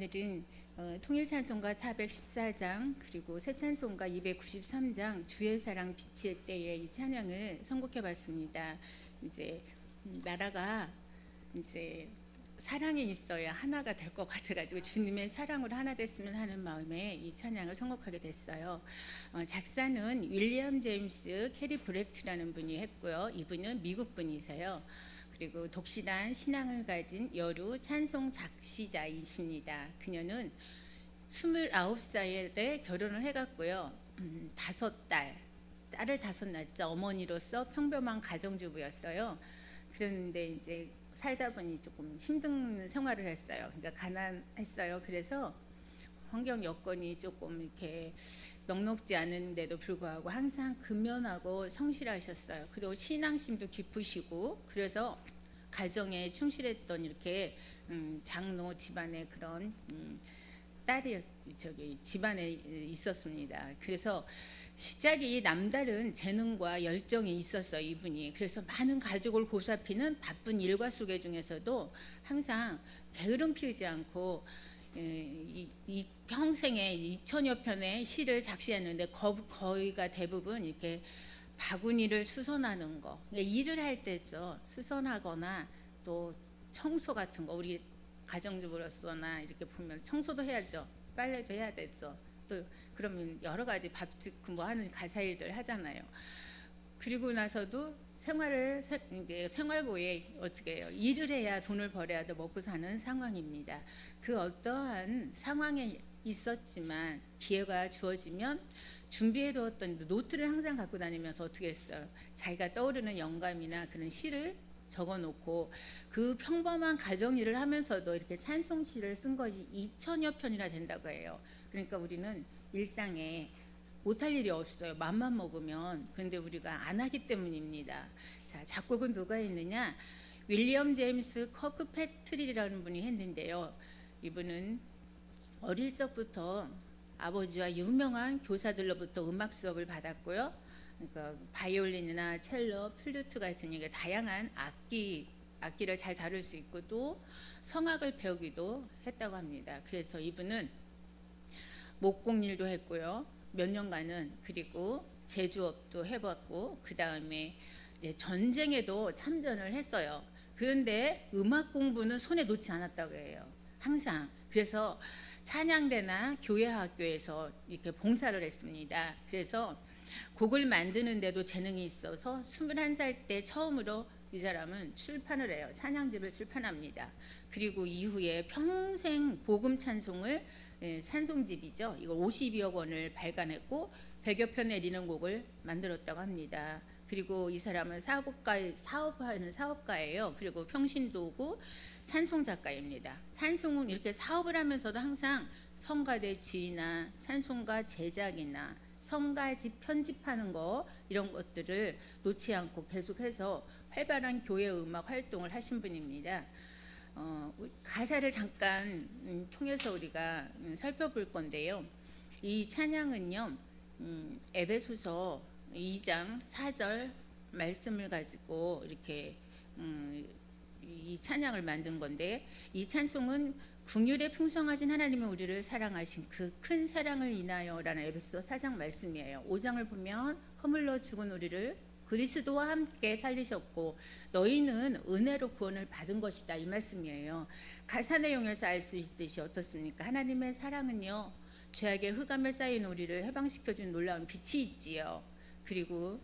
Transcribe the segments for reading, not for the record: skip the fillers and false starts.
오늘은 통일찬송가 414장 그리고 새찬송가 293장 주의 사랑 빛의 때에 이 찬양을 선곡해봤습니다. 이제 나라가 이제 사랑이 있어야 하나가 될 것 같아가지고 주님의 사랑으로 하나 됐으면 하는 마음에 이 찬양을 선곡하게 됐어요. 작사는 윌리엄 제임스 캐리 브레트라는 분이 했고요. 이분은 미국 분이세요. 그리고 독실한 신앙을 가진 여루 찬송 작시자이십니다. 그녀는 29살에 결혼을 해갔고요. 딸을 5 낳자 어머니로서 평범한 가정주부였어요. 그런데 이제 살다 보니 조금 힘든 생활을 했어요. 그러니까 가난했어요. 그래서 환경 여건이 조금 이렇게 넉넉지 않은데도 불구하고 항상 근면하고 성실하셨어요. 그리고 신앙심도 깊으시고 그래서 가정에 충실했던 이렇게 장로 집안의 그런 딸이 집안에 있었습니다. 그래서 시작이 남다른 재능과 열정이 있었어요, 이분이. 그래서 많은 가족을 보살피는 바쁜 일과 속에 중에서도 항상 게으름 피우지 않고 이 평생에 2000여 편의 시를 작시했는데 거의가 대부분 이렇게 바구니를 수선하는 거, 일을 할 때죠. 수선하거나 또 청소 같은 거, 우리 가정주부로서나 이렇게 보면 청소도 해야죠. 빨래도 해야 되죠. 또 그러면 여러 가지 밥집 뭐 하는 가사일들 하잖아요. 그리고 나서도 생활고에 어떻게 해요? 일을 해야 돈을 벌어야 돼 먹고 사는 상황입니다. 그 어떠한 상황에 있었지만 기회가 주어지면 준비해두었던 노트를 항상 갖고 다니면서 어떻게 했어요? 자기가 떠오르는 영감이나 그런 시를 적어놓고 그 평범한 가정 일을 하면서도 이렇게 찬송시를 쓴 것이 2000여 편이나 된다고 해요. 그러니까 우리는 일상에 못할 일이 없어요. 맘만 먹으면. 그런데 우리가 안 하기 때문입니다. 자, 작곡은 누가 했느냐? 윌리엄 제임스 커크패트리라는 분이 했는데요. 이분은 어릴 적부터 아버지와 유명한 교사들로부터 음악 수업을 받았고요. 그러니까 바이올린이나 첼로, 플루트 같은 이게 다양한 악기를 잘 다룰 수 있고 또 성악을 배우기도 했다고 합니다. 그래서 이분은 목공일도 했고요. 몇 년간은 그리고 제조업도 해봤고 그 다음에 전쟁에도 참전을 했어요. 그런데 음악 공부는 손에 놓지 않았다고 해요. 항상. 그래서 찬양대나 교회 학교에서 이렇게 봉사를 했습니다. 그래서 곡을 만드는데도 재능이 있어서 21살 때 처음으로 이 사람은 출판을 해요. 찬양집을 출판합니다. 그리고 이후에 평생 복음 찬송을 찬송집이죠. 이걸 52억 원을 발간했고 100여 편의 리는곡을 만들었다고 합니다. 그리고 이 사람은 사업하는 사업가예요. 그리고 평신도고 찬송 작가입니다. 찬송은 이렇게 사업을 하면서도 항상 성가대 지휘나 찬송가 제작이나 성가집 편집하는 거 이런 것들을 놓지 않고 계속해서 활발한 교회 음악 활동을 하신 분입니다. 가사를 잠깐 통해서 우리가 살펴볼 건데요. 이 찬양은요, 에베소서 2장 4절 말씀을 가지고 이렇게 이 찬양을 만든 건데, 이 찬송은 긍휼에 풍성하신 하나님은 우리를 사랑하신 그 큰 사랑을 인하여 라는 에베소서 4장 말씀이에요. 5장을 보면 허물러 죽은 우리를 그리스도와 함께 살리셨고 너희는 은혜로 구원을 받은 것이다, 이 말씀이에요. 가사 내용에서 알 수 있듯이 어떻습니까? 하나님의 사랑은요, 죄악의 흑암에 쌓인 우리를 해방시켜준 놀라운 빛이 있지요. 그리고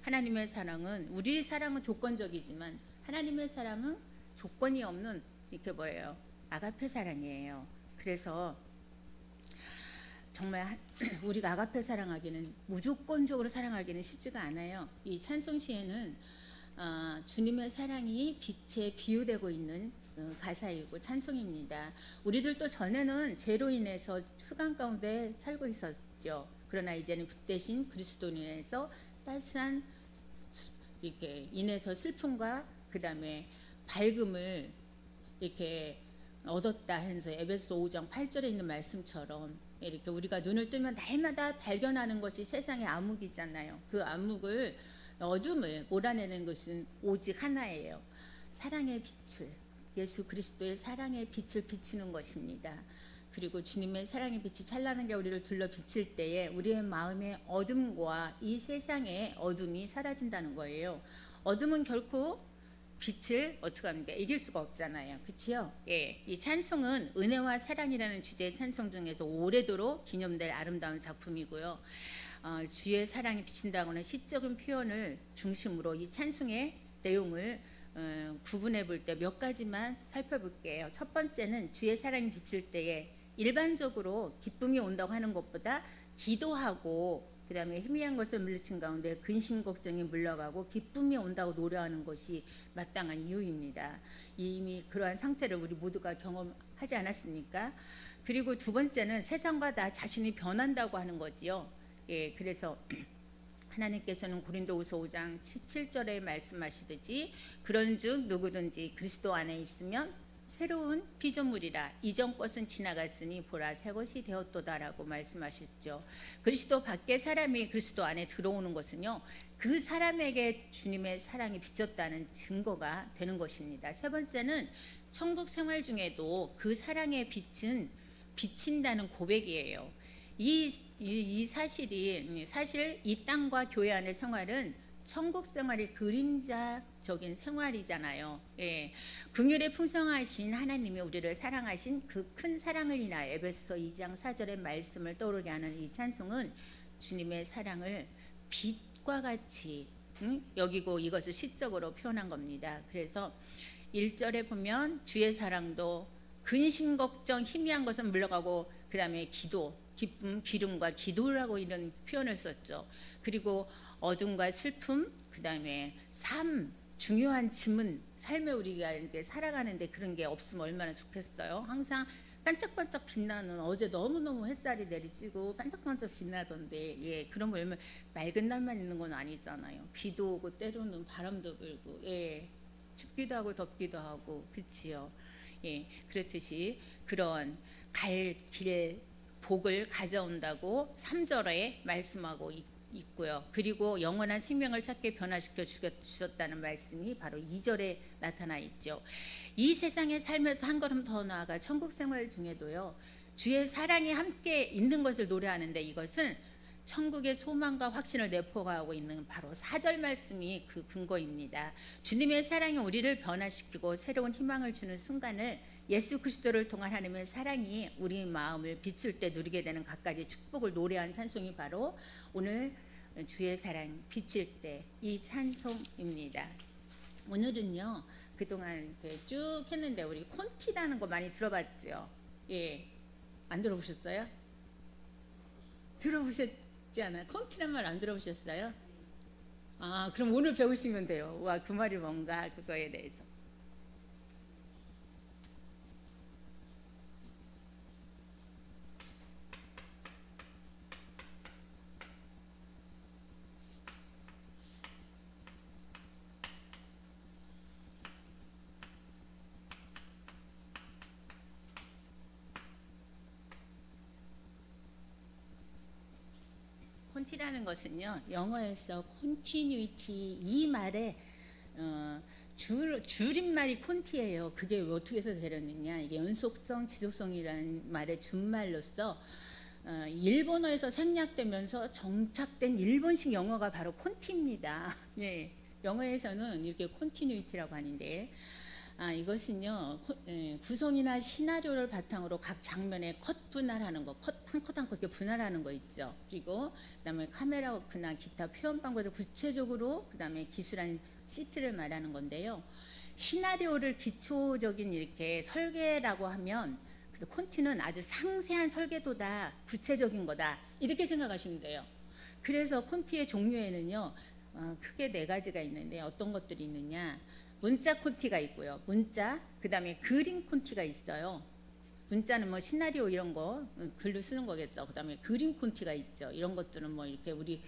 하나님의 사랑은, 우리의 사랑은 조건적이지만 하나님의 사랑은 조건이 없는 이렇게 뭐예요? 아가페 사랑이에요. 그래서 정말 우리가 아가페 사랑하기는, 무조건적으로 사랑하기는 쉽지가 않아요. 이 찬송시에는 주님의 사랑이 빛에 비유되고 있는 가사이고 찬송입니다. 우리들도 전에는 죄로 인해서 흑암 가운데 살고 있었죠. 그러나 이제는 빛 대신 그리스도로 인해서 따스한 이렇게 인해서 슬픔과 그 다음에 밝음을 이렇게 얻었다 해서 에베소 5장 8절에 있는 말씀처럼 이렇게 우리가 눈을 뜨면 날마다 발견하는 것이 세상의 암흑이잖아요. 그 어둠을 몰아내는 것은 오직 하나예요. 사랑의 빛을 예수 그리스도의 사랑의 빛을 비추는 것입니다. 그리고 주님의 사랑의 빛이 찬란하게 우리를 둘러 비칠 때에 우리의 마음의 어둠과 이 세상의 어둠이 사라진다는 거예요. 어둠은 결코 빛을 어떻게 합니까? 이길 수가 없잖아요. 그렇지요? 예, 이 찬송은 은혜와 사랑이라는 주제의 찬송 중에서 오래도록 기념될 아름다운 작품이고요. 주의 사랑이 비친다고는 시적인 표현을 중심으로 이 찬송의 내용을 구분해 볼 때 몇 가지만 살펴볼게요. 첫 번째는 주의 사랑이 비칠 때에 일반적으로 기쁨이 온다고 하는 것보다 기도하고 그 다음에 희미한 것을 물리친 가운데 근심 걱정이 물러가고 기쁨이 온다고 노래하는 것이 마땅한 이유입니다. 이미 그러한 상태를 우리 모두가 경험하지 않았습니까? 그리고 두 번째는 세상과 나 자신이 변한다고 하는 거지요. 예, 그래서 하나님께서는 고린도후서 5장 7절에 말씀하시듯이 그런즉 누구든지 그리스도 안에 있으면 새로운 피조물이라 이전 것은 지나갔으니 보라 새 것이 되었도다라고 말씀하셨죠. 그리스도 밖에 사람이 그리스도 안에 들어오는 것은요, 그 사람에게 주님의 사랑이 비쳤다는 증거가 되는 것입니다. 세 번째는 천국 생활 중에도 그 사랑의 빛은 비친다는 고백이에요. 이 사실이 사실 이 땅과 교회 안의 생활은 천국 생활이 그림자적인 생활이잖아요. 예. 긍휼에 풍성하신 하나님이 우리를 사랑하신 그 큰 사랑을 인하여 에베소서 2장 4절의 말씀을 떠오르게 하는 이 찬송은 주님의 사랑을 빛과 같이 여기고 이것을 시적으로 표현한 겁니다. 그래서 1절에 보면 주의 사랑도 근심 걱정 희미한 것은 물러가고 그 다음에 기도 기쁨 기름과 기도라고 이런 표현을 썼죠. 그리고 어둠과 슬픔, 그 다음에 삶, 중요한 짐은 삶에 우리가 이렇게 살아가는데 그런 게 없으면 얼마나 좋겠어요. 항상 반짝반짝 빛나는, 어제 너무너무 햇살이 내리쬐고 반짝반짝 빛나던데, 예, 그런 거 얼마나 맑은 날만 있는 건 아니잖아요. 비도 오고 때로는 바람도 불고, 예, 춥기도 하고 덥기도 하고, 그렇지요. 예, 그렇듯이 그런 갈 길 복을 가져온다고 3절에 말씀하고 있고요. 그리고 영원한 생명을 찾게 변화시켜 주셨다는 말씀이 바로 2절에 나타나 있죠. 이 세상의 삶에서 한 걸음 더 나아가 천국 생활 중에도요, 주의 사랑이 함께 있는 것을 노래하는데 이것은 천국의 소망과 확신을 내포하고 있는 바로 4절 말씀이 그 근거입니다. 주님의 사랑이 우리를 변화시키고 새로운 희망을 주는 순간을 예수 그리스도를 통한 하나님의 사랑이 우리 마음을 비출 때 누리게 되는 갖가지 축복을 노래한 찬송이 바로 오늘 주의 사랑 비칠 때 이 찬송입니다. 오늘은요, 그동안 이렇게 쭉 했는데 우리 콘티라는 거 많이 들어봤죠? 예, 안 들어보셨어요? 들어보셨지 않아요? 콘티란 말 안 들어보셨어요? 아, 그럼 오늘 배우시면 돼요. 와, 그 말이 뭔가 그거에 대해서. 콘티라는 것은요, 영어에서 continuity 이 말에 줄임말이 콘티예요. 그게 어떻게 해서 되렸느냐, 이게 연속성, 지속성이라는 말의 준말로서 일본어에서 생략되면서 정착된 일본식 영어가 바로 콘티입니다. 네, 영어에서는 이렇게 continuity라고 하는데, 이것은요, 구성이나 시나리오를 바탕으로 각 장면에 컷 분할하는 거, 한 컷 한 컷 이렇게 분할하는 거 있죠. 그리고 그다음에 카메라 워크나 기타 표현 방법을 구체적으로, 그다음에 기술한 시트를 말하는 건데요. 시나리오를 기초적인 이렇게 설계라고 하면 콘티는 아주 상세한 설계도다, 구체적인 거다, 이렇게 생각하시면 돼요. 그래서 콘티의 종류에는요, 크게 4가지가 있는데 어떤 것들이 있느냐, 문자 콘티가 있고요. 문자, 그 다음에 그림 콘티가 있어요. 문자는 뭐 시나리오 이런 거 글로 쓰는 거겠죠. 그 다음에 그림 콘티가 있죠. 이런 것들은 뭐 이렇게 우리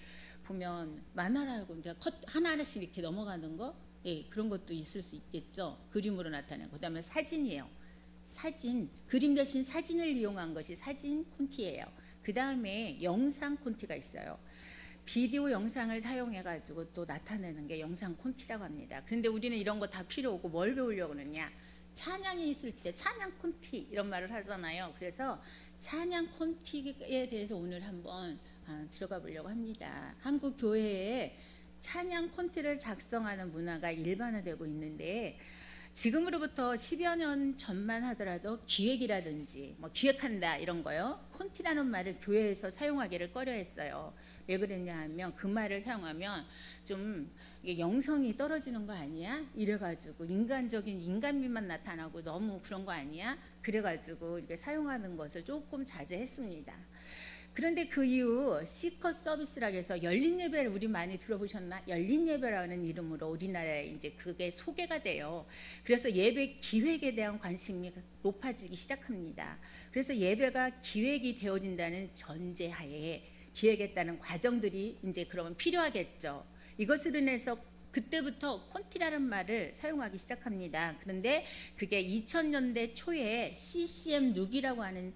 보면 만화라고 컷 하나하나씩 이렇게 넘어가는 거, 예, 그런 것도 있을 수 있겠죠. 그림으로 나타내고. 그 다음에 사진이에요. 사진, 그림 대신 사진을 이용한 것이 사진 콘티예요. 그 다음에 영상 콘티가 있어요. 비디오 영상을 사용해 가지고 또 나타내는 게 영상 콘티라고 합니다. 근데 우리는 이런 거 다 필요 없고 뭘 배우려고 그러냐, 찬양이 있을 때 찬양 콘티 이런 말을 하잖아요. 그래서 찬양 콘티에 대해서 오늘 한번 들어가 보려고 합니다. 한국 교회에 찬양 콘티를 작성하는 문화가 일반화되고 있는데, 지금으로부터 10여 년 전만 하더라도 기획이라든지 뭐 기획한다 이런 거요, 콘티라는 말을 교회에서 사용하기를 꺼려했어요. 왜 그랬냐 하면 그 말을 사용하면 좀 이게 영성이 떨어지는 거 아니야? 이래가지고 인간적인 인간미만 나타나고 너무 그런 거 아니야? 그래가지고 이렇게 사용하는 것을 조금 자제했습니다. 그런데 그 이후 시커 서비스라고 해서 열린 예배를 우리 많이 들어보셨나? 열린 예배라는 이름으로 우리나라에 이제 그게 소개가 돼요. 그래서 예배 기획에 대한 관심이 높아지기 시작합니다. 그래서 예배가 기획이 되어진다는 전제하에 기획했다는 과정들이 이제 그러면 필요하겠죠. 이것으로 인해서 그때부터 콘티라는 말을 사용하기 시작합니다. 그런데 그게 2000년대 초에 CCM 룩이라고 하는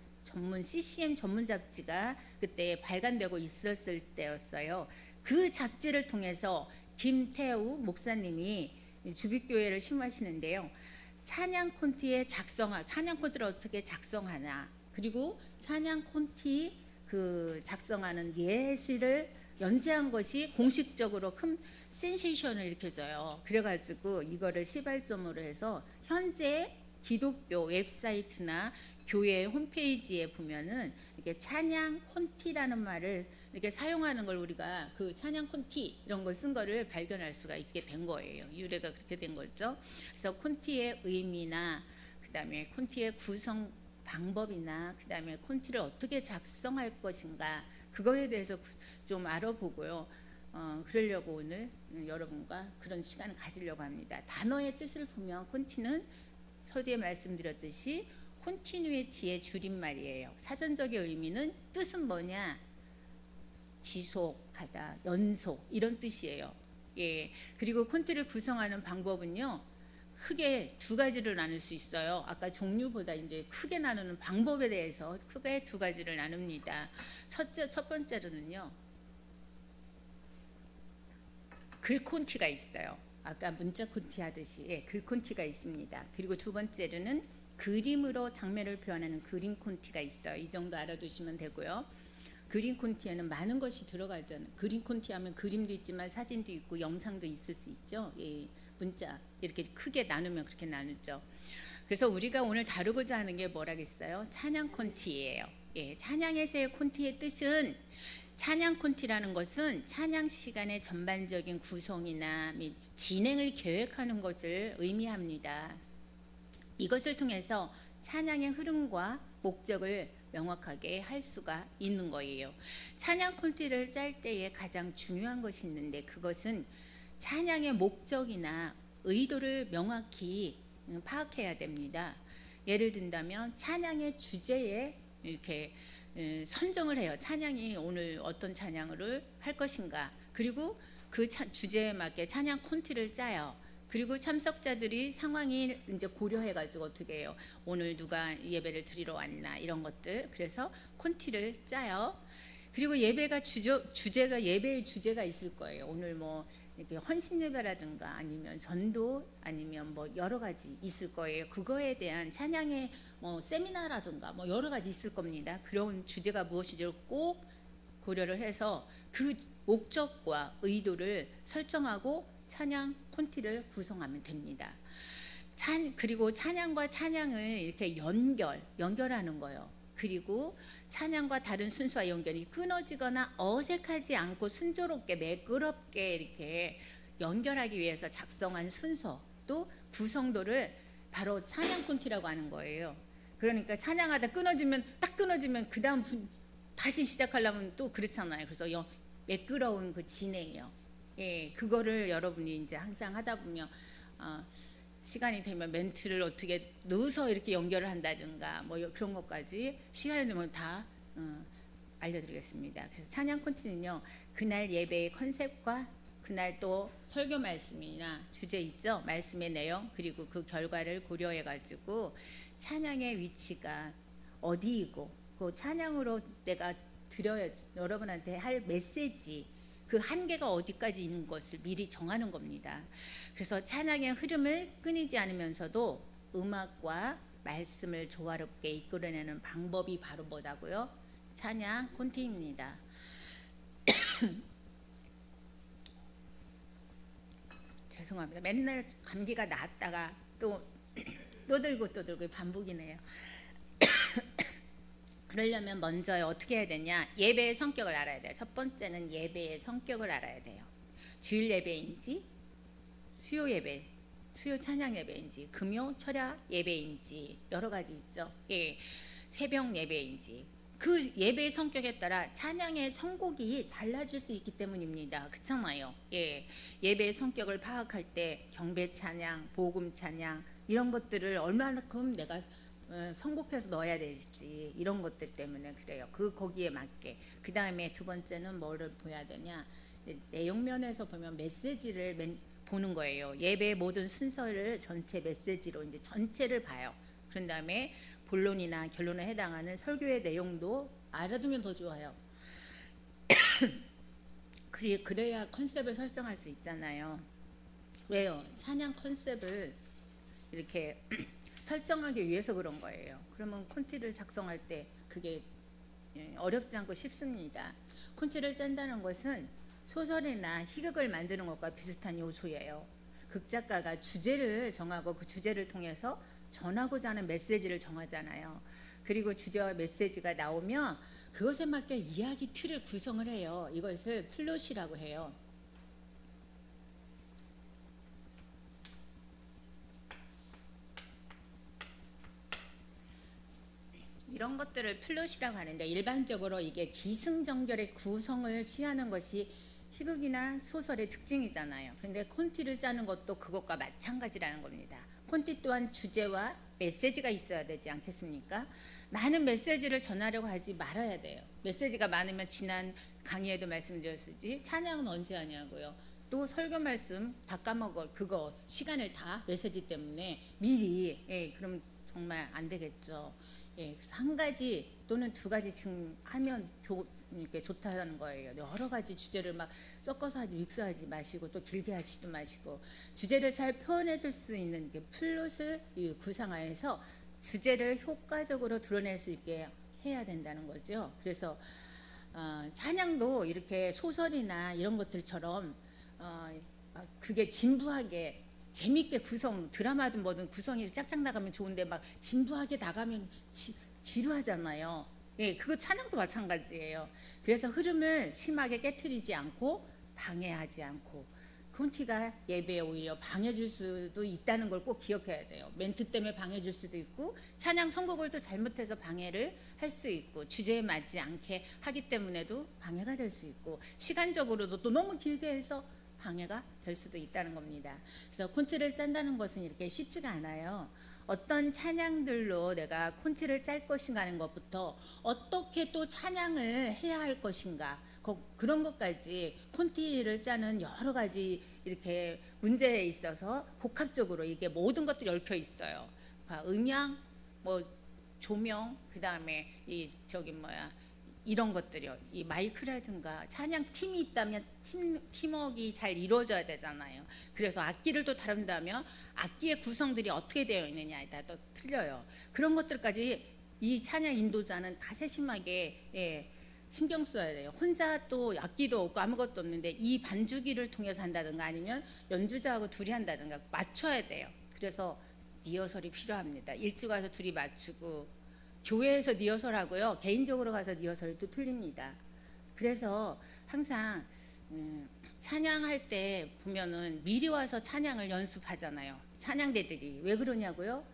CCM 전문 잡지가 그때 발간되고 있었을 때였어요. 그 잡지를 통해서 김태우 목사님이 주빛교회를 심호하시는데요. 찬양 콘티의 찬양 콘티를 어떻게 작성하나, 그리고 찬양 콘티 그 작성하는 예시를 연재한 것이 공식적으로 큰 센세이션을 일으켜줘요. 그래가지고 이거를 시발점으로 해서 현재 기독교 웹사이트나 교회 홈페이지에 보면은 이렇게 찬양 콘티라는 말을 이렇게 사용하는 걸, 우리가 그 찬양 콘티 이런 걸 쓴 거를 발견할 수가 있게 된 거예요. 유래가 그렇게 된 거죠. 그래서 콘티의 의미나 그다음에 콘티의 구성 방법이나 그다음에 콘티를 어떻게 작성할 것인가, 그거에 대해서 좀 알아보고요. 그러려고 오늘 여러분과 그런 시간을 가지려고 합니다. 단어의 뜻을 보면 콘티는 서두에 말씀드렸듯이 콘티뉴이티의 줄임말이에요. 사전적인 의미는 뜻은 뭐냐? 지속하다, 연속 이런 뜻이에요. 예. 그리고 콘티를 구성하는 방법은요, 크게 두 가지를 나눌 수 있어요. 아까 종류보다 이제 크게 나누는 방법에 대해서 크게 두 가지를 나눕니다. 첫 번째로는요, 글 콘티가 있어요. 아까 문자 콘티 하듯이 글 콘티가 있습니다. 그리고 두 번째로는 그림으로 장면을 표현하는 그림 콘티가 있어요. 이 정도 알아두시면 되고요. 그림 콘티에는 많은 것이 들어가잖아요. 그림 콘티 하면 그림도 있지만 사진도 있고 영상도 있을 수 있죠. 예, 문자 이렇게 크게 나누면 그렇게 나누죠. 그래서 우리가 오늘 다루고자 하는 게 뭐라겠어요? 찬양 콘티예요. 예, 찬양에서의 콘티의 뜻은, 찬양 콘티라는 것은 찬양 시간의 전반적인 구성이나 및 진행을 계획하는 것을 의미합니다. 이것을 통해서 찬양의 흐름과 목적을 명확하게 할 수가 있는 거예요. 찬양 콘티를 짤 때에 가장 중요한 것이 있는데, 그것은 찬양의 목적이나 의도를 명확히 파악해야 됩니다. 예를 든다면 찬양의 주제에 이렇게 선정을 해요. 찬양이 오늘 어떤 찬양을 할 것인가, 그리고 그 주제에 맞게 찬양 콘티를 짜요. 그리고 참석자들이 상황이 이제 고려해가지고 어떻게 해요? 오늘 누가 예배를 드리러 왔나 이런 것들. 그래서 콘티를 짜요. 그리고 예배가 주제가 예배의 주제가 있을 거예요. 오늘 뭐 이렇게 헌신 예배라든가 아니면 전도 아니면 뭐 여러 가지 있을 거예요. 그거에 대한 찬양의 뭐 세미나라든가 뭐 여러 가지 있을 겁니다. 그런 주제가 무엇인지를 꼭 고려를 해서 그 목적과 의도를 설정하고 찬양 콘티를 구성하면 됩니다. 그리고 찬양과 찬양을 이렇게 연결하는 거예요. 그리고 찬양과 다른 순서와 연결이 끊어지거나 어색하지 않고 순조롭게 매끄럽게 이렇게 연결하기 위해서 작성한 순서, 또 구성도를 바로 찬양 콘티라고 하는 거예요. 그러니까 찬양하다 딱 끊어지면 그 다음 다시 시작하려면 또 그렇잖아요. 그래서 매끄러운 그 진행이요. 예, 그거를 여러분이 이제 항상 하다 보면 시간이 되면 멘트를 어떻게 넣어서 이렇게 연결을 한다든가 뭐 그런 것까지 시간이 되면 다 알려드리겠습니다. 그래서 찬양 콘티는요, 그날 예배의 컨셉과 그날 또 설교 말씀이나 주제 있죠, 말씀의 내용, 그리고 그 결과를 고려해 가지고 찬양의 위치가 어디이고 그 찬양으로 내가 드려야 여러분한테 할 메시지, 그 한계가 어디까지 있는 것을 미리 정하는 겁니다. 그래서 찬양의 흐름을 끊이지 않으면서도 음악과 말씀을 조화롭게 이끌어내는 방법이 바로 뭐다고요? 찬양 콘티입니다. 죄송합니다. 맨날 감기가 나았다가 또 들고 반복이네요. 그러려면 먼저 어떻게 해야 되냐? 예배의 성격을 알아야 돼요. 첫 번째는 예배의 성격을 알아야 돼요. 주일 예배인지 수요 예배, 수요 찬양 예배인지 금요 철야 예배인지 여러 가지 있죠. 예, 새벽 예배인지 그 예배의 성격에 따라 찬양의 선곡이 달라질 수 있기 때문입니다. 그렇잖아요. 예, 예배의 성격을 파악할 때 경배 찬양, 복음 찬양 이런 것들을 얼마만큼 내가 선곡해서 넣어야 될지 이런 것들 때문에 그래요. 거기에 맞게. 그 다음에 두 번째는 뭐를 보야 되냐? 내용면에서 보면 메시지를 보는 거예요. 예배의 모든 순서를 전체 메시지로 이제 전체를 봐요. 그런 다음에 본론이나 결론에 해당하는 설교의 내용도 알아두면 더 좋아요. 그래야 컨셉을 설정할 수 있잖아요. 왜요? 찬양 컨셉을 이렇게 설정하기 위해서 그런 거예요. 그러면 콘티를 작성할 때 그게 어렵지 않고 쉽습니다. 콘티를 짠다는 것은 소설이나 희극을 만드는 것과 비슷한 요소예요. 극작가가 주제를 정하고 그 주제를 통해서 전하고자 하는 메시지를 정하잖아요. 그리고 주제와 메시지가 나오면 그것에 맞게 이야기 틀을 구성을 해요. 이것을 플롯이라고 해요. 이런 것들을 플롯이라고 하는데 일반적으로 이게 기승전결의 구성을 취하는 것이 희극이나 소설의 특징이잖아요. 근데 콘티를 짜는 것도 그것과 마찬가지라는 겁니다. 콘티 또한 주제와 메시지가 있어야 되지 않겠습니까? 많은 메시지를 전하려고 하지 말아야 돼요. 메시지가 많으면 지난 강의에도 말씀드렸듯이 찬양은 언제 하냐고요. 또 설교 말씀 다 까먹어. 그거 시간을 다 메시지 때문에 미리 그럼 정말 안 되겠죠. 그래서 한 가지 또는 두 가지 지금 하면 이렇게 좋다는 거예요. 여러 가지 주제를 막 섞어서 믹스하지 마시고 또 길게 하시지 마시고 주제를 잘 표현해 줄 수 있는 플롯을 구상하여서 주제를 효과적으로 드러낼 수 있게 해야 된다는 거죠. 그래서 찬양도 이렇게 소설이나 이런 것들처럼 그게 진부하게 재밌게 드라마든 뭐든 구성이 짝짝 나가면 좋은데 막 진부하게 나가면 지루하잖아요. 예, 그거 찬양도 마찬가지예요. 그래서 흐름을 심하게 깨트리지 않고 방해하지 않고 콘티가 예배에 오히려 방해줄 수도 있다는 걸 꼭 기억해야 돼요. 멘트 때문에 방해줄 수도 있고 찬양 선곡을 또 잘못해서 방해를 할 수 있고 주제에 맞지 않게 하기 때문에도 방해가 될 수 있고 시간적으로도 또 너무 길게 해서 방해가 될 수도 있다는 겁니다. 그래서 콘티를 짠다는 것은 이렇게 쉽지가 않아요. 어떤 찬양들로 내가 콘티를 짤 것인가 하는 것부터 어떻게 또 찬양을 해야 할 것인가 그런 것까지 콘티를 짜는 여러 가지 이렇게 문제에 있어서 복합적으로 이게 모든 것들이 얽혀 있어요. 음향, 뭐 조명, 그 다음에 이런 것들이요. 이 마이크라든가 찬양 팀이 있다면 팀워크가 잘 이루어져야 되잖아요. 그래서 악기를 또 다룬다면 악기의 구성들이 어떻게 되어 있느냐에 따라 또 틀려요. 그런 것들까지 이 찬양 인도자는 다 세심하게 신경 써야 돼요. 혼자 또 악기도 없고 아무것도 없는데 이 반주기를 통해서 한다든가 아니면 연주자하고 둘이 한다든가 맞춰야 돼요. 그래서 리허설이 필요합니다. 일찍 와서 둘이 맞추고 교회에서 리허설하고요. 개인적으로 가서 리허설도 틀립니다. 그래서 항상 찬양할 때 보면은 미리 와서 찬양을 연습하잖아요. 찬양대들이 왜 그러냐고요?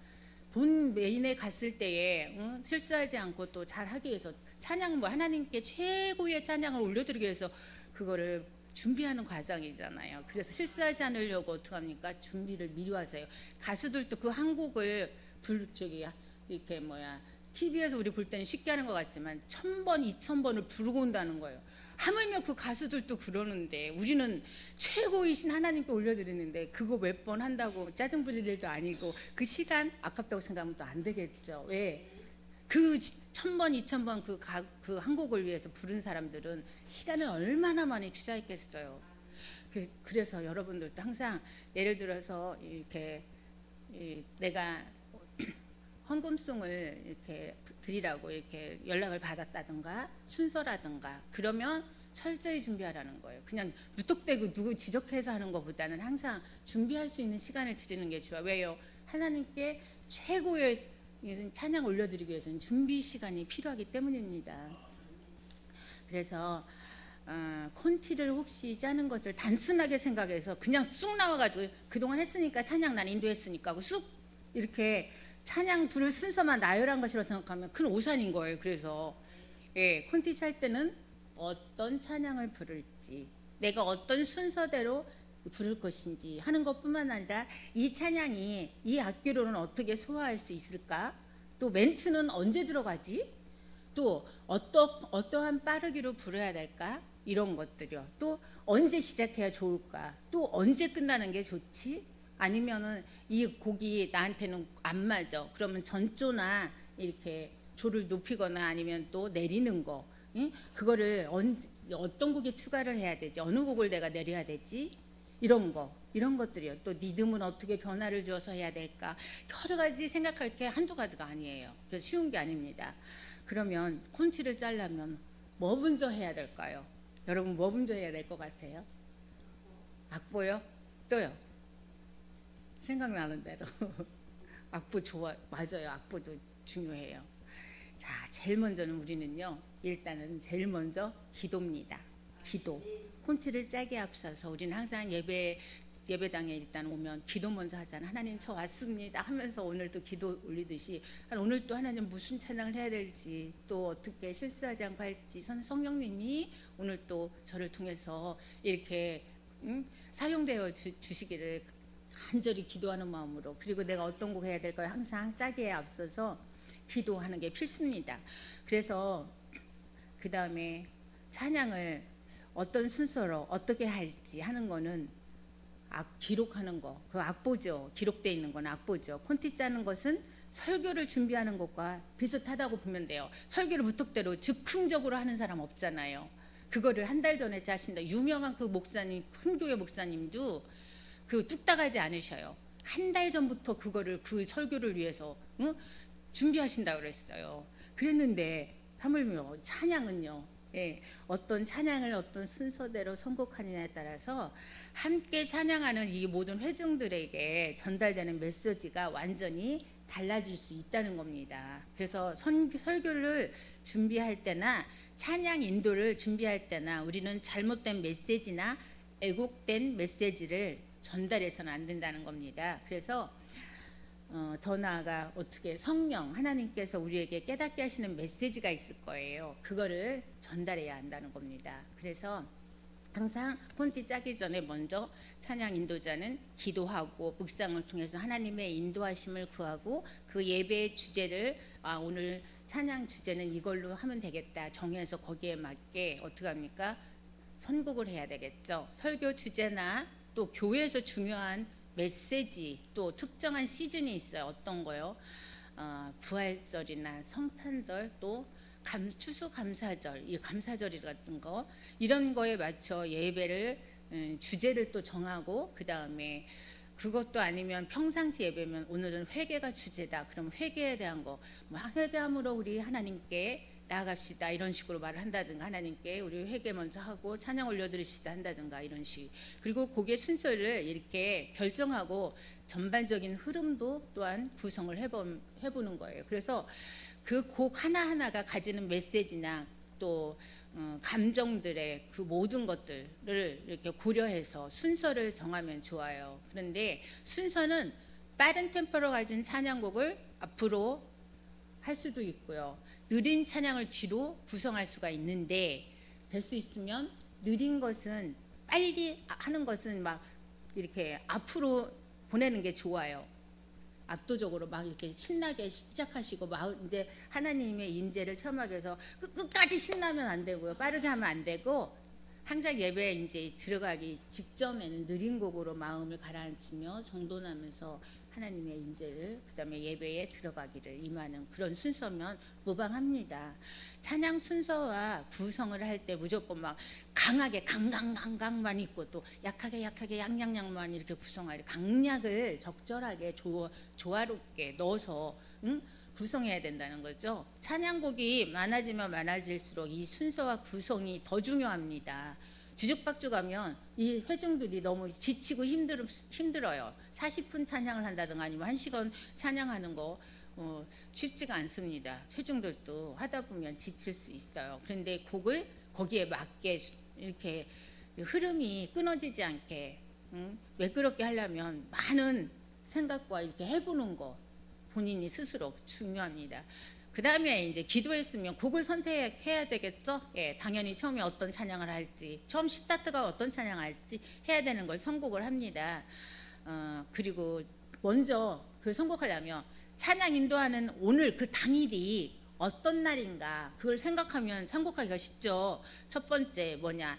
본 메인에 갔을 때에 실수하지 않고 또 잘하기 위해서 찬양 하나님께 최고의 찬양을 올려드리기 위해서 그거를 준비하는 과정이잖아요. 그래서 실수하지 않으려고 어떡합니까? 준비를 미리 와서 해요. 가수들도 그 한 곡을 이렇게 TV에서 우리 볼 때는 쉽게 하는 것 같지만 1000번, 2000번을 부르고 온다는 거예요. 하물며 그 가수들도 그러는데 우리는 최고이신 하나님께 올려드리는데 그거 몇 번 한다고 짜증 부릴 일도 아니고 그 시간 아깝다고 생각하면 또 안 되겠죠. 왜? 그 1000번, 2000번 그 한 곡을 위해서 부른 사람들은 시간을 얼마나 많이 투자했겠어요. 그래서 여러분들도 항상 예를 들어서 이렇게 내가 헌금송을 이렇게 드리라고 이렇게 연락을 받았다든가 순서라든가 그러면 철저히 준비하라는 거예요. 그냥 무턱대고 누구 지적해서 하는 것보다는 항상 준비할 수 있는 시간을 드리는 게 좋아요. 왜요? 하나님께 최고의 찬양 올려드리기 위해서는 준비 시간이 필요하기 때문입니다. 그래서 콘티를 혹시 짜는 것을 단순하게 생각해서 그냥 쑥 나와가지고 그동안 했으니까 찬양 난 인도했으니까 하고 쑥 이렇게 찬양 부를 순서만 나열한 것이라고 생각하면 큰 오산인 거예요. 그래서 콘티 찰 때는 어떤 찬양을 부를지 내가 어떤 순서대로 부를 것인지 하는 것뿐만 아니라 이 찬양이 이 악기로는 어떻게 소화할 수 있을까, 또 멘트는 언제 들어가지, 또 어떠한 빠르기로 부려야 될까, 이런 것들이요. 또 언제 시작해야 좋을까, 또 언제 끝나는 게 좋지, 아니면은 이 곡이 나한테는 안 맞아 그러면 전조나 이렇게 조를 높이거나 아니면 또 내리는 거, 그거를 어떤 곡에 추가를 해야 되지, 어느 곡을 내가 내려야 되지, 이런 것들이요. 또 리듬은 어떻게 변화를 주어서 해야 될까, 여러 가지 생각할 게 한두 가지가 아니에요. 그래서 쉬운 게 아닙니다. 그러면 콘티를 짜려면 뭐 먼저 해야 될까요? 여러분 뭐 먼저 해야 될 것 같아요? 악보요? 또요? 생각나는 대로. 악보 좋아, 맞아요. 악보도 중요해요. 자, 제일 먼저는 우리는요, 일단은 제일 먼저 기도입니다. 기도. 콘티를 짜게 앞서서 우리는 항상 예배당에 일단 오면 기도 먼저 하잖아요. 하나님 저 왔습니다 하면서 오늘도 기도 올리듯이 오늘 또 하나님 무슨 찬양을 해야 될지, 또 어떻게 실수하지 않고 할지 성령님이 오늘 또 저를 통해서 이렇게 사용되어 주시기를 간절히 기도하는 마음으로, 그리고 내가 어떤 곡 해야 될까요? 항상 짜기에 앞서서 기도하는 게 필수입니다. 그래서 그 다음에 찬양을 어떤 순서로 어떻게 할지 하는 거는 기록하는 거, 그 악보죠. 기록되어 있는 건 악보죠. 콘티 짜는 것은 설교를 준비하는 것과 비슷하다고 보면 돼요. 설교를 무턱대로 즉흥적으로 하는 사람 없잖아요. 그거를 한 달 전에 짜신다. 유명한 그 목사님, 큰 교회 목사님도 그 뚝딱 하지 않으셔요. 한 달 전부터 그거를 그 설교를 위해서 준비하신다고 그랬어요. 그랬는데 하물며 찬양은요, 어떤 찬양을 어떤 순서대로 선곡하느냐에 따라서 함께 찬양하는 이 모든 회중들에게 전달되는 메시지가 완전히 달라질 수 있다는 겁니다. 그래서 설교를 준비할 때나 찬양 인도를 준비할 때나 우리는 잘못된 메시지나 왜곡된 메시지를 전달해서는 안 된다는 겁니다. 그래서 더 나아가 어떻게 성령 하나님께서 우리에게 깨닫게 하시는 메시지가 있을 거예요. 그거를 전달해야 한다는 겁니다. 그래서 항상 콘티 짜기 전에 먼저 찬양 인도자는 기도하고 묵상을 통해서 하나님의 인도하심을 구하고 그 예배의 주제를 오늘 찬양 주제는 이걸로 하면 되겠다 정해서 거기에 맞게 어떻게 합니까? 선곡을 해야 되겠죠. 설교 주제나 또 교회에서 중요한 메시지, 또 특정한 시즌이 있어요. 어떤 거요? 부활절이나 성탄절, 또 추수감사절, 이 감사절 같은 거, 이런 거에 맞춰 예배를 주제를 또 정하고, 그 다음에 그것도 아니면 평상시 예배면 오늘은 회개가 주제다. 그럼 회개에 대한 거, 회개함으로 우리 하나님께 나아갑시다 이런 식으로 말을 한다든가, 하나님께 우리 회개 먼저 하고 찬양 올려드립시다 한다든가 이런 식. 그리고 곡의 순서를 이렇게 결정하고 전반적인 흐름도 또한 구성을 해보는 거예요. 그래서 그 곡 하나하나가 가지는 메시지나 또 감정들의 그 모든 것들을 이렇게 고려해서 순서를 정하면 좋아요. 그런데 순서는 빠른 템포로 가진 찬양곡을 앞으로 할 수도 있고요, 느린 찬양을 뒤로 구성할 수가 있는데, 될 수 있으면 느린 것은 빨리 하는 것은 막 이렇게 앞으로 보내는 게 좋아요. 압도적으로 막 이렇게 신나게 시작하시고 막 이제 하나님의 임재를 체험하기 위해서 끝까지 신나면 안 되고요, 빠르게 하면 안 되고, 항상 예배에 이제 들어가기 직전에는 느린 곡으로 마음을 가라앉히며 정돈하면서 하나님의 임재를 그다음에 예배에 들어가기를 임하는 그런 순서면 무방합니다. 찬양 순서와 구성을 할 때 무조건 막 강하게 강강강강만 있고 또 약하게 약하게 양양양만 이렇게 구성하려 강약을 적절하게 조화롭게 넣어서 구성해야 된다는 거죠. 찬양곡이 많아지면 많아질수록 이 순서와 구성이 더 중요합니다. 뒤죽박죽 하면 이 회중들이 너무 지치고 힘들어요. 40분 찬양을 한다든가 아니면 1시간 찬양하는 거 쉽지가 않습니다. 회중들도 하다 보면 지칠 수 있어요. 그런데 곡을 거기에 맞게 이렇게 흐름이 끊어지지 않게 매끄럽게 하려면 많은 생각과 이렇게 해보는 거 본인이 스스로 중요합니다. 그 다음에 이제 기도했으면 곡을 선택해야 되겠죠. 예, 당연히 처음에 어떤 찬양을 할지, 처음 스타트가 어떤 찬양을 할지 해야 되는 걸 선곡을 합니다. 그리고 먼저 그 선곡하려면 찬양 인도하는 오늘 그 당일이 어떤 날인가 그걸 생각하면 선곡하기가 쉽죠. 첫 번째 뭐냐,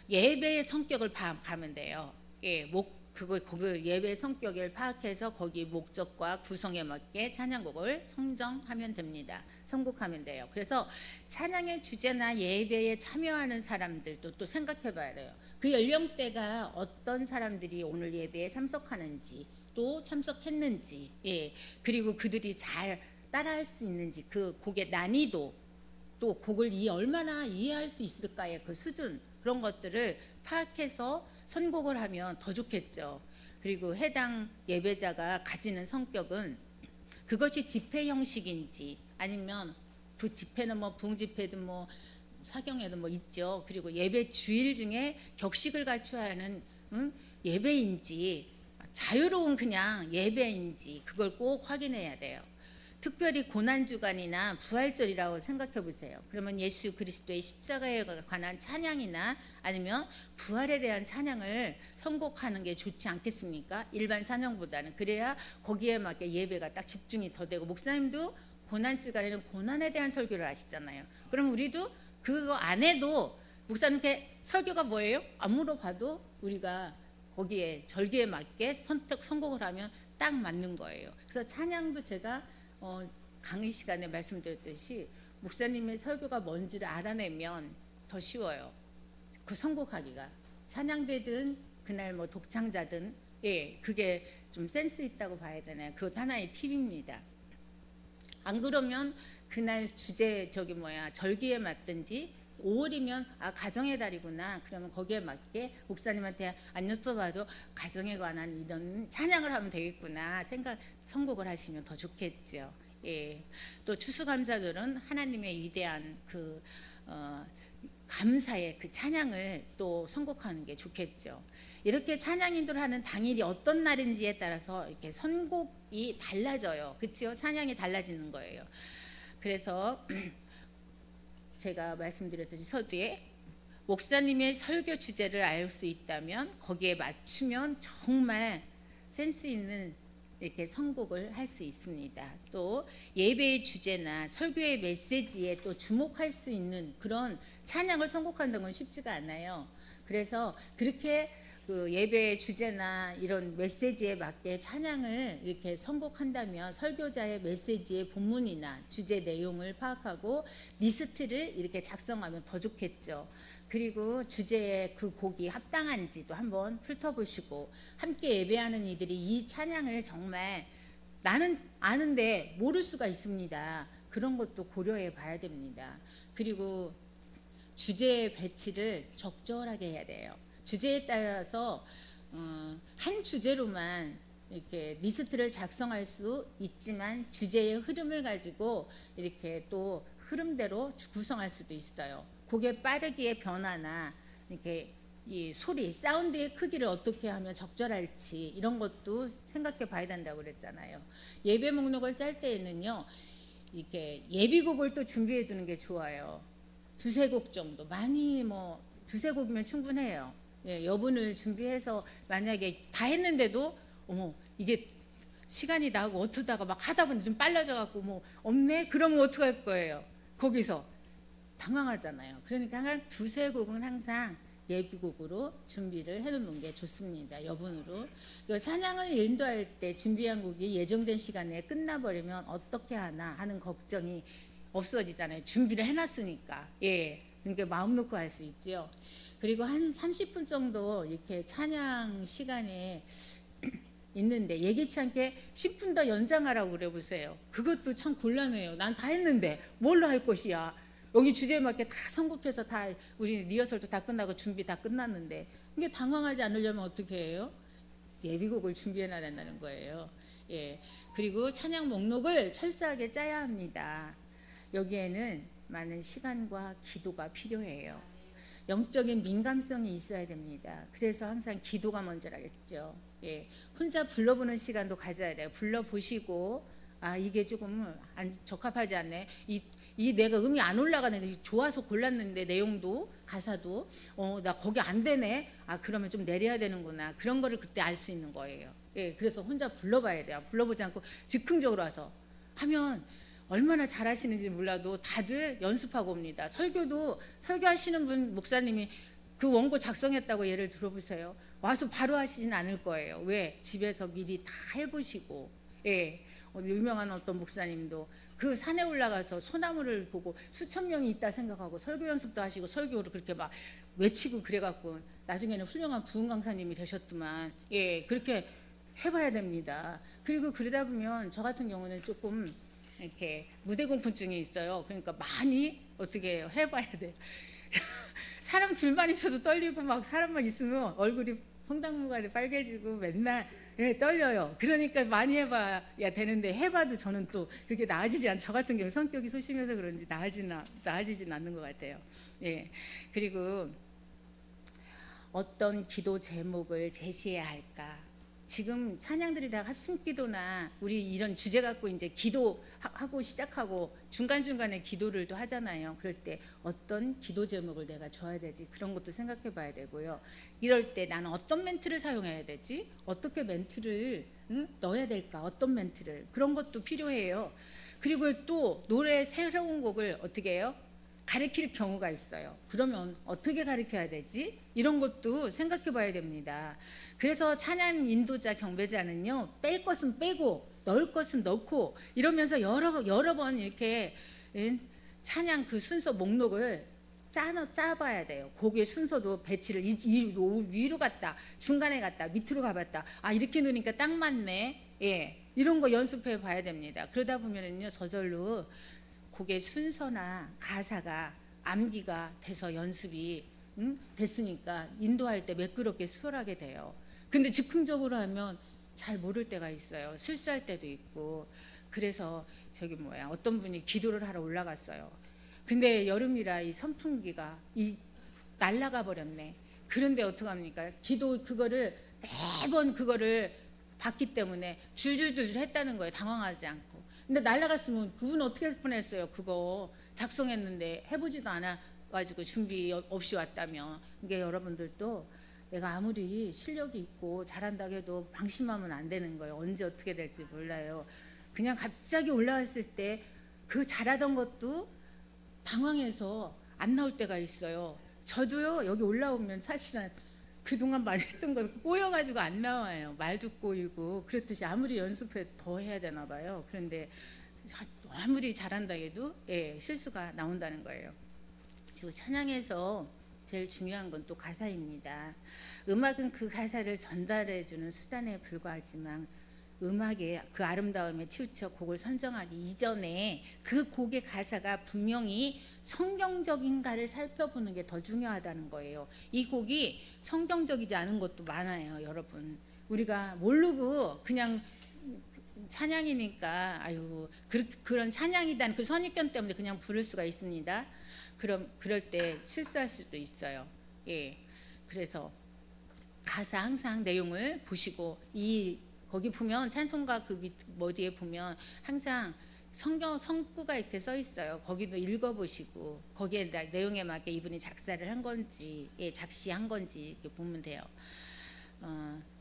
예배의 성격을 파악하면 돼요. 예, 그 예배 성격을 파악해서 거기 목적과 구성에 맞게 찬양곡을 선정하면 됩니다. 선곡하면 돼요. 그래서 찬양의 주제나 예배에 참여하는 사람들도 또 생각해 봐야 돼요. 그 연령대가 어떤 사람들이 오늘 예배에 참석하는지 또 참석했는지, 예, 그리고 그들이 잘 따라할 수 있는지, 그 곡의 난이도, 또 곡을 얼마나 이해할 수 있을까의 그 수준, 그런 것들을 파악해서 선곡을 하면 더 좋겠죠. 그리고 해당 예배자가 가지는 성격은 그것이 집회 형식인지 아니면 그 집회는 뭐 부흥집회든 뭐 사경회든 뭐 있죠. 그리고 예배 주일 중에 격식을 갖춰야 하는 예배인지 자유로운 그냥 예배인지 그걸 꼭 확인해야 돼요. 특별히 고난주간이나 부활절이라고 생각해 보세요. 그러면 예수 그리스도의 십자가에 관한 찬양이나 아니면 부활에 대한 찬양을 선곡하는 게 좋지 않겠습니까? 일반 찬양보다는. 그래야 거기에 맞게 예배가 딱 집중이 더 되고, 목사님도 고난주간에는 고난에 대한 설교를 하시잖아요. 그럼 우리도 그거 안 해도 목사님께 설교가 뭐예요? 안 물어봐도 우리가 거기에 절기에 맞게 선곡을 하면 딱 맞는 거예요. 그래서 찬양도 제가 강의 시간에 말씀드렸듯이 목사님의 설교가 뭔지를 알아내면 더 쉬워요. 그 선곡하기가. 찬양대든 그날 뭐 독창자든, 예, 그게 좀 센스 있다고 봐야 되나요? 그것 하나의 팁입니다. 안 그러면 그날 주제 절기에 맞든지 5월이면 가정의 달이구나. 그러면 거기에 맞게 목사님한테 안 여쭤봐도 가정에 관한 이런 찬양을 하면 되겠구나 선곡을 하시면 더 좋겠죠. 예. 또 추수감사절은 하나님의 위대한 그 감사의 그 찬양을 또 선곡하는 게 좋겠죠. 이렇게 찬양 인도를 하는 당일이 어떤 날인지에 따라서 이렇게 선곡이 달라져요. 그렇죠? 찬양이 달라지는 거예요. 그래서 제가 말씀드렸듯이 서두에 목사님의 설교 주제를 알 수 있다면 거기에 맞추면 정말 센스 있는 이렇게 선곡을 할 수 있습니다. 또 예배의 주제나 설교의 메시지에 또 주목할 수 있는 그런 찬양을 선곡한다는 건 쉽지가 않아요. 그래서 그렇게 그 예배의 주제나 이런 메시지에 맞게 찬양을 이렇게 선곡한다면 설교자의 메시지의 본문이나 주제 내용을 파악하고 리스트를 이렇게 작성하면 더 좋겠죠. 그리고 주제에 그 곡이 합당한지도 한번 훑어보시고, 함께 예배하는 이들이 이 찬양을 정말 나는 아는데 모를 수가 있습니다. 그런 것도 고려해 봐야 됩니다. 그리고 주제의 배치를 적절하게 해야 돼요. 주제에 따라서 한 주제로만 이렇게 리스트를 작성할 수 있지만 주제의 흐름을 가지고 이렇게 또 흐름대로 구성할 수도 있어요. 곡의 빠르기의 변화나 이렇게 이 소리, 사운드의 크기를 어떻게 하면 적절할지 이런 것도 생각해 봐야 된다고 그랬잖아요. 예배 목록을 짤 때에는요, 이렇게 예비곡을 또 준비해 두는 게 좋아요. 두세 곡 정도, 많이 뭐 두세 곡이면 충분해요. 예, 여분을 준비해서 만약에 다 했는데도 어머 이게 시간이 나고 어쩌다가 막 하다 보니 좀 빨라져 갖고 뭐 없네? 그러면 어떡할 거예요? 거기서 당황하잖아요. 그러니까 한 두세 곡은 항상 예비곡으로 준비를 해놓는 게 좋습니다. 여분으로. 찬양을 인도할 때 준비한 곡이 예정된 시간에 끝나버리면 어떻게 하나 하는 걱정이 없어지잖아요. 준비를 해놨으니까. 예, 그러니까 마음 놓고 할 수 있죠. 그리고 한 30분 정도 이렇게 찬양 시간에 있는데 예기치 않게 10분 더 연장하라고 그래 보세요. 그것도 참 곤란해요. 난 다 했는데 뭘로 할 것이야. 여기 주제에 맞게 다 선곡해서 다 우리 리허설도 다 끝나고 준비 다 끝났는데 이게 당황하지 않으려면 어떻게 해요? 예비곡을 준비해 놔야 된다는 거예요. 예. 그리고 찬양 목록을 철저하게 짜야 합니다. 여기에는 많은 시간과 기도가 필요해요. 영적인 민감성이 있어야 됩니다. 그래서 항상 기도가 먼저라겠죠. 예. 혼자 불러보는 시간도 가져야 돼요. 불러보시고 아 이게 조금 적합하지 않네. 이 내가 음이 안 올라가는데 좋아서 골랐는데 내용도 가사도 나 거기 안 되네. 아 그러면 좀 내려야 되는구나. 그런 거를 그때 알 수 있는 거예요. 예, 그래서 혼자 불러봐야 돼요. 불러보지 않고 즉흥적으로 와서 하면 얼마나 잘하시는지 몰라도 다들 연습하고 옵니다. 설교하시는 분 목사님이 그 원고 작성했다고 예를 들어보세요. 와서 바로 하시진 않을 거예요. 왜? 집에서 미리 다 해보시고. 예, 유명한 어떤 목사님도 그 산에 올라가서 소나무를 보고 수천 명이 있다 생각하고 설교 연습도 하시고 설교를 그렇게 막 외치고 그래갖고 나중에는 훌륭한 부흥 강사님이 되셨더만. 예, 그렇게 해봐야 됩니다. 그리고 그러다 보면 저 같은 경우는 조금 이렇게 무대 공포증이 있어요. 그러니까 많이 어떻게 해요? 해봐야 돼요. 사람 둘만 있어도 떨리고 막 사람만 있으면 얼굴이 퐁당무가돼 빨개지고 맨날 예, 떨려요. 그러니까 많이 해봐야 되는데 해봐도 저는 또 그게 나아지지 않죠. 저 같은 경우 성격이 소심해서 그런지 나아지진 않는 것 같아요. 예. 그리고 어떤 기도 제목을 제시해야 할까? 지금 찬양들이 다 합심기도나 우리 이런 주제 갖고 이제 기도하고 시작하고 중간중간에 기도를 또 하잖아요. 그럴 때 어떤 기도 제목을 내가 줘야 되지? 그런 것도 생각해 봐야 되고요. 이럴 때 나는 어떤 멘트를 사용해야 되지? 어떻게 멘트를 넣어야 될까? 어떤 멘트를? 그런 것도 필요해요. 그리고 또 노래 새로운 곡을 어떻게 해요? 가르칠 경우가 있어요. 그러면 어떻게 가르쳐야 되지? 이런 것도 생각해 봐야 됩니다. 그래서 찬양 인도자 경배자는요, 뺄 것은 빼고 넣을 것은 넣고 이러면서 여러 번 이렇게 찬양 그 순서 목록을 짜봐야 돼요. 곡의 순서도 배치를 위로 갔다, 중간에 갔다, 밑으로 가봤다. 아 이렇게 놓으니까 딱 맞네. 예, 이런 거 연습해 봐야 됩니다. 그러다 보면은요 저절로 곡의 순서나 가사가 암기가 돼서 연습이 됐으니까 인도할 때 매끄럽게 수월하게 돼요. 근데 즉흥적으로 하면 잘 모를 때가 있어요. 실수할 때도 있고. 그래서 어떤 분이 기도를 하러 올라갔어요. 근데 여름이라 이 선풍기가 날아가 버렸네. 그런데 어떡합니까? 기도 매번 그거를 봤기 때문에 줄줄줄 했다는 거예요. 당황하지 않고. 근데 날아갔으면 그분 어떻게 할 뻔했어요. 그거 작성했는데 해보지도 않아가지고 준비 없이 왔다며. 그러니까 여러분들도 내가 아무리 실력이 있고 잘한다고 해도 방심하면 안 되는 거예요. 언제 어떻게 될지 몰라요. 그냥 갑자기 올라왔을 때 그 잘하던 것도 당황해서 안 나올 때가 있어요. 저도요 여기 올라오면 사실은 그동안 많이 했던 거 꼬여가지고 안 나와요. 말도 꼬이고 그렇듯이 아무리 연습해도 더 해야 되나 봐요. 그런데 아무리 잘한다 해도 실수가 나온다는 거예요. 그리고 찬양에서 제일 중요한 건 또 가사입니다. 음악은 그 가사를 전달해주는 수단에 불과하지만 음악의 그 아름다움에 치우쳐 곡을 선정하기 이전에 그 곡의 가사가 분명히 성경적인가를 살펴보는 게 더 중요하다는 거예요. 이 곡이 성경적이지 않은 것도 많아요. 여러분 우리가 모르고 그냥 찬양이니까 그런 찬양이다는 그 선입견 때문에 그냥 부를 수가 있습니다. 그럴 때 실수할 수도 있어요. 예, 그래서 가사 항상 내용을 보시고 거기 보면 찬송가 그 뒤에 보면 항상 성구가 이렇게 써 있어요. 거기도 읽어보시고 거기에 내용에 맞게 이분이 작사를 한 건지 작시한 건지 이렇게 보면 돼요.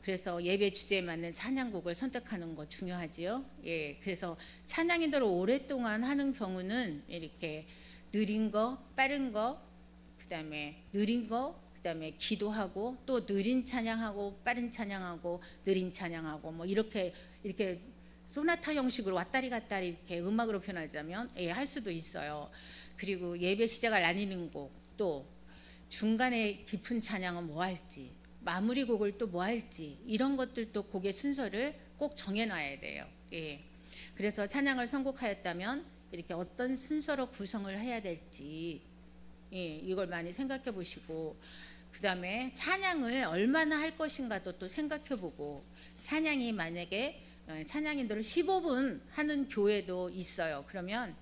그래서 예배 주제에 맞는 찬양곡을 선택하는 거 중요하지요. 예, 그래서 찬양인들을 오랫동안 하는 경우는 이렇게 느린 거, 빠른 거, 그다음에 느린 거, 그다음에 기도하고 또 느린 찬양하고 빠른 찬양하고 느린 찬양하고 뭐 이렇게 소나타 형식으로 왔다리 갔다리 이렇게 음악으로 표현하자면 할 수도 있어요. 그리고 예배 시작을 나뉘는 곡, 또 중간에 깊은 찬양은 뭐 할지, 마무리 곡을 또 뭐 할지, 이런 것들도 곡의 순서를 꼭 정해놔야 돼요. 그래서 찬양을 선곡하였다면 이렇게 어떤 순서로 구성을 해야 될지 이걸 많이 생각해 보시고, 그 다음에 찬양을 얼마나 할 것인가도 또 생각해 보고, 찬양이 만약에 찬양인들을 15분 하는 교회도 있어요. 그러면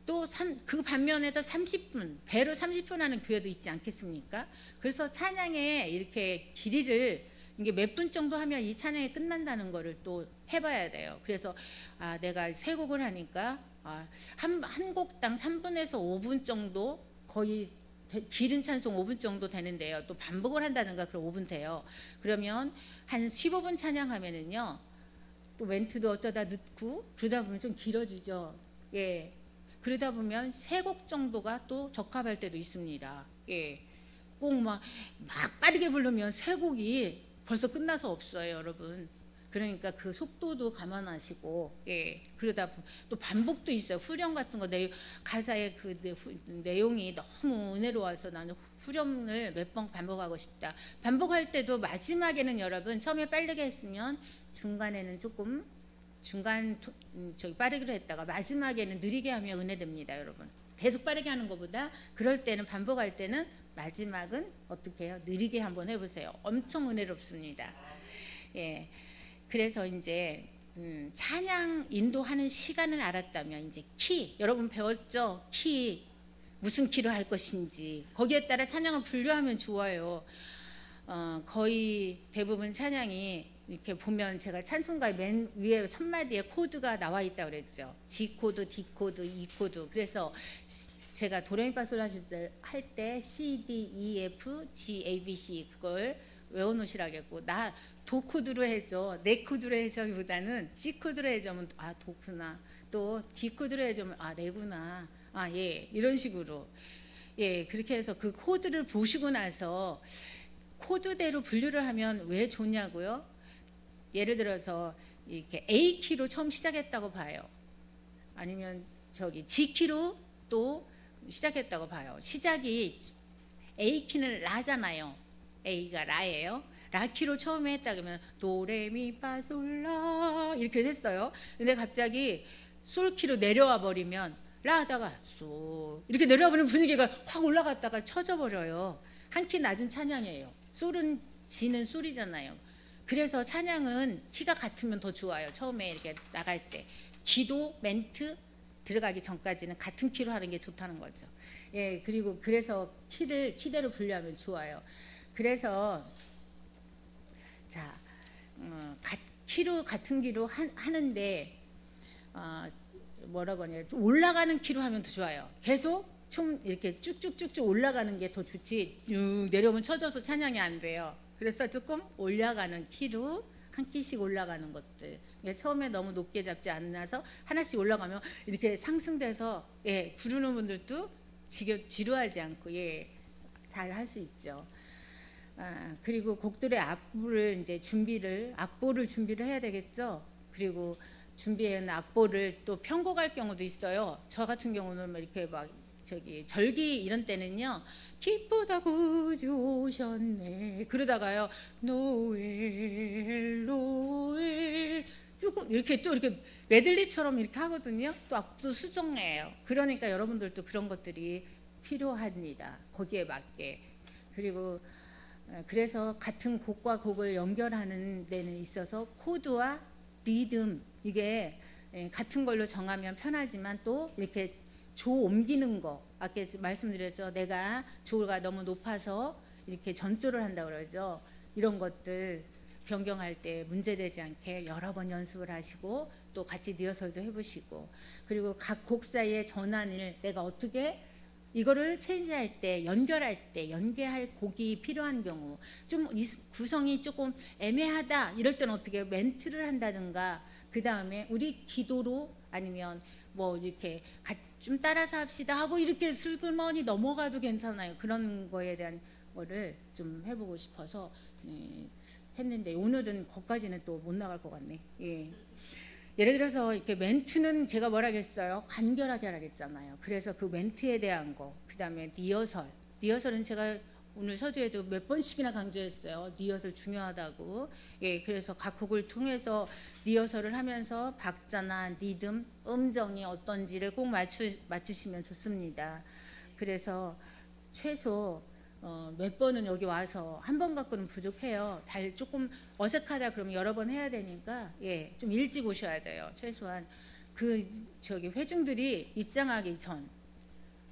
또 그 반면에도 30분, 배로 30분 하는 교회도 있지 않겠습니까? 그래서 찬양에 이렇게 길이를 이게 몇 분 정도 하면 이 찬양이 끝난다는 거를 또 해봐야 돼요. 그래서 내가 세 곡을 하니까 한 곡당 3분에서 5분 정도, 거의 길은 찬송 5분 정도 되는데요. 또 반복을 한다든가 그럼 5분 돼요. 그러면 한 15분 찬양하면은요, 또 멘트도 어쩌다 늦고 그러다 보면 좀 길어지죠. 그러다 보면 3곡 정도가 또 적합할 때도 있습니다. 꼭 막 빠르게 부르면 3곡이 벌써 끝나서 없어요, 여러분. 그러니까 그 속도도 감안하시고, 그러다 또 반복도 있어요. 후렴 같은 거, 가사의 그 내용이 너무 은혜로워서 나는 후렴을 몇 번 반복하고 싶다. 반복할 때도 마지막에는 여러분, 처음에 빠르게 했으면 중간에는 조금 빠르게 했다가 마지막에는 느리게 하면 은혜됩니다, 여러분. 계속 빠르게 하는 것보다 그럴 때는, 반복할 때는 마지막은 어떻게 해요? 느리게 한번 해보세요. 엄청 은혜롭습니다. 그래서 이제 찬양 인도하는 시간을 알았다면, 이제 키, 여러분 배웠죠? 키, 무슨 키로 할 것인지 거기에 따라 찬양을 분류하면 좋아요. 거의 대부분 찬양이 이렇게 보면, 제가 찬송가의 맨 위에 첫 마디에 코드가 나와 있다고 그랬죠. G 코드, D 코드, E 코드. 그래서 제가 도레미파솔 할 때 C, D, E, F, G, A, B, C 그걸 외워놓으시라겠고, 나 도 코드로 해줘, 네 코드로 해줘보다는 C 코드로 해주면 도구나, 또 D 코드로 해주면 네구나, 이런 식으로 그렇게 해서 그 코드를 보시고 나서 코드대로 분류를 하면 왜 좋냐고요? 예를 들어서 이렇게 A 키로 처음 시작했다고 봐요. 아니면 G 키로 또 시작했다고 봐요. 시작이 A 키는 라잖아요. A가 라예요. 라 키로 처음에 했다 그러면 도레미파솔라 이렇게 됐어요. 근데 갑자기 솔 키로 내려와 버리면 라 하다가 솔 이렇게 내려와 버리면 분위기가 확 올라갔다가 쳐져 버려요. 한 키 낮은 찬양이에요. 솔은 지는 솔이잖아요. 그래서 찬양은 키가 같으면 더 좋아요. 처음에 이렇게 나갈 때 기도 멘트 들어가기 전까지는 같은 키로 하는 게 좋다는 거죠. 그리고 그래서 키대로 분류하면 좋아요. 그래서 키로 같은 키로 하는데 뭐라고 하냐, 좀 올라가는 키로 하면 더 좋아요. 계속 좀 이렇게 쭉쭉쭉쭉 올라가는 게 더 좋지, 내려오면 쳐져서 찬양이 안 돼요. 그래서 조금 올라가는 키로 한 키씩 올라가는 것들, 처음에 너무 높게 잡지 않아서 하나씩 올라가면 이렇게 상승돼서 부르는 분들도 지루하지 않고 잘 할 수 있죠. 그리고 곡들의 악보를 준비를 해야 되겠죠. 그리고 준비해놓은 악보를 또 편곡할 경우도 있어요. 저 같은 경우는 이렇게 절기 이런 때는요, 기쁘다 구주 오셨네 그러다가요, 노엘 노엘 조금 이렇게 또 이렇게 메들리처럼 이렇게 하거든요. 또 악보도 수정해요. 그러니까 여러분들도 그런 것들이 필요합니다. 거기에 맞게. 그리고 그래서 같은 곡과 곡을 연결하는 데는 있어서 코드와 리듬, 이게 같은 걸로 정하면 편하지만 또 이렇게 조 옮기는 거, 아까 말씀드렸죠. 내가 조가 너무 높아서 이렇게 전조를 한다고 그러죠. 이런 것들 변경할 때 문제되지 않게 여러 번 연습을 하시고 또 같이 리허설도 해보시고, 그리고 각 곡 사이의 전환을 내가 어떻게 이거를 체인지할 때, 연계할 곡이 필요한 경우, 좀 구성이 조금 애매하다 이럴 때는 어떻게 멘트를 한다든가, 그 다음에 우리 기도로 아니면 뭐 이렇게 좀 따라서 합시다 하고 이렇게 슬그머니 넘어가도 괜찮아요. 그런 거에 대한 거를 좀 해보고 싶어서 했는데 오늘은 거기까지는 또 못 나갈 것 같네. 예. 예를 들어서 이렇게 멘트는 제가 뭐라겠어요? 간결하게 하라겠잖아요. 그래서 그 멘트에 대한 거, 그 다음에 리허설은 제가 오늘 서두에도 몇 번씩이나 강조했어요. 리허설 중요하다고. 예, 그래서 각 곡을 통해서 리허설을 하면서 박자나 리듬, 음정이 어떤지를 꼭 맞추시면 좋습니다. 그래서 최소 몇 번은 여기 와서 한 번 갖고는 부족해요. 조금 어색하다 그러면 여러 번 해야 되니까 예, 좀 일찍 오셔야 돼요. 최소한 회중들이 입장하기 전.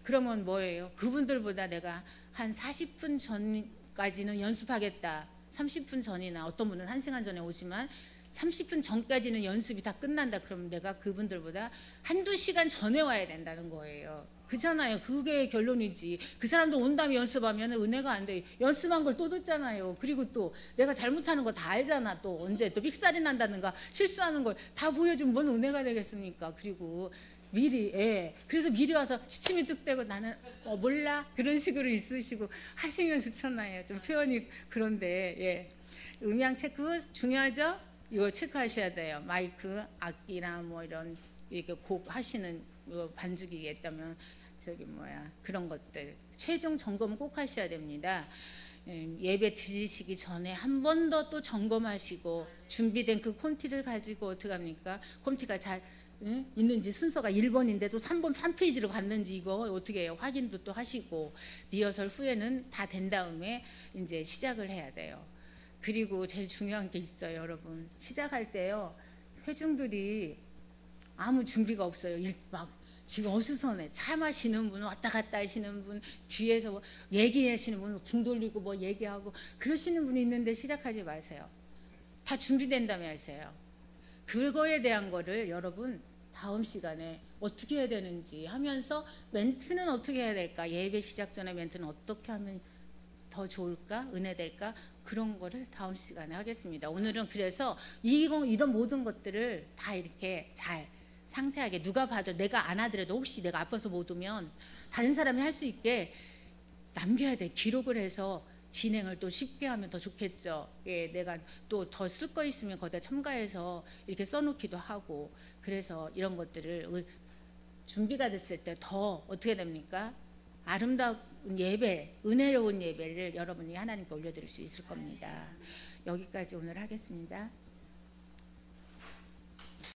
그러면 뭐예요? 그분들보다 내가 한 40분 전까지는 연습하겠다. 30분 전이나 어떤 분은 1시간 전에 오지만 30분 전까지는 연습이 다 끝난다. 그러면 내가 그분들보다 한두 시간 전에 와야 된다는 거예요. 그잖아요. 그게 결론이지. 그 사람도 온 다음에 연습하면 은혜가 안 돼. 연습한 걸 또 듣잖아요. 그리고 또 내가 잘못하는 거 다 알잖아. 또 언제 또 삑살이 난다든가 실수하는 걸 다 보여주면 뭔 은혜가 되겠습니까? 그리고 미리, 예. 그래서 미리 와서 시침이 뚝대고 나는 몰라 그런 식으로 있으시고 하시면 좋잖아요. 좀 표현이 그런데 예. 음향 체크 중요하죠? 이거 체크하셔야 돼요. 마이크, 악기나 뭐 이런 이렇게 곡 하시는 반주기가 있다면 그런 것들 최종 점검 꼭 하셔야 됩니다. 예배 드리시기 전에 한 번 더 또 점검하시고 준비된 그 콘티를 가지고 어떻게 합니까? 콘티가 잘 있는지 순서가 1번인데도 3번 3페이지로 갔는지 이거 어떻게 해요? 확인도 또 하시고 리허설 후에는 다 된 다음에 이제 시작을 해야 돼요. 그리고 제일 중요한 게 있어요, 여러분. 시작할 때요. 회중들이 아무 준비가 없어요. 막 지금 어수선해. 차 마시는 분, 왔다 갔다 하시는 분, 뒤에서 뭐 얘기하시는 분, 등 돌리고 뭐 얘기하고 그러시는 분이 있는데 시작하지 마세요. 다 준비된 다음에 하세요. 그거에 대한 거를 여러분 다음 시간에 어떻게 해야 되는지 하면서 멘트는 어떻게 해야 될까? 예배 시작 전에 멘트는 어떻게 하면 더 좋을까? 은혜될까? 그런 거를 다음 시간에 하겠습니다. 오늘은 그래서 이런 모든 것들을 다 이렇게 잘 상세하게 누가 봐도 내가 안 하더라도 혹시 내가 아파서 못 오면 다른 사람이 할 수 있게 남겨야 돼. 기록을 해서 진행을 또 쉽게 하면 더 좋겠죠. 예, 내가 또 더 쓸 거 있으면 거기다 첨가해서 이렇게 써놓기도 하고 그래서 이런 것들을 준비가 됐을 때 더 어떻게 됩니까? 아름다운 예배, 은혜로운 예배를 여러분이 하나님께 올려드릴 수 있을 겁니다. 여기까지 오늘 하겠습니다.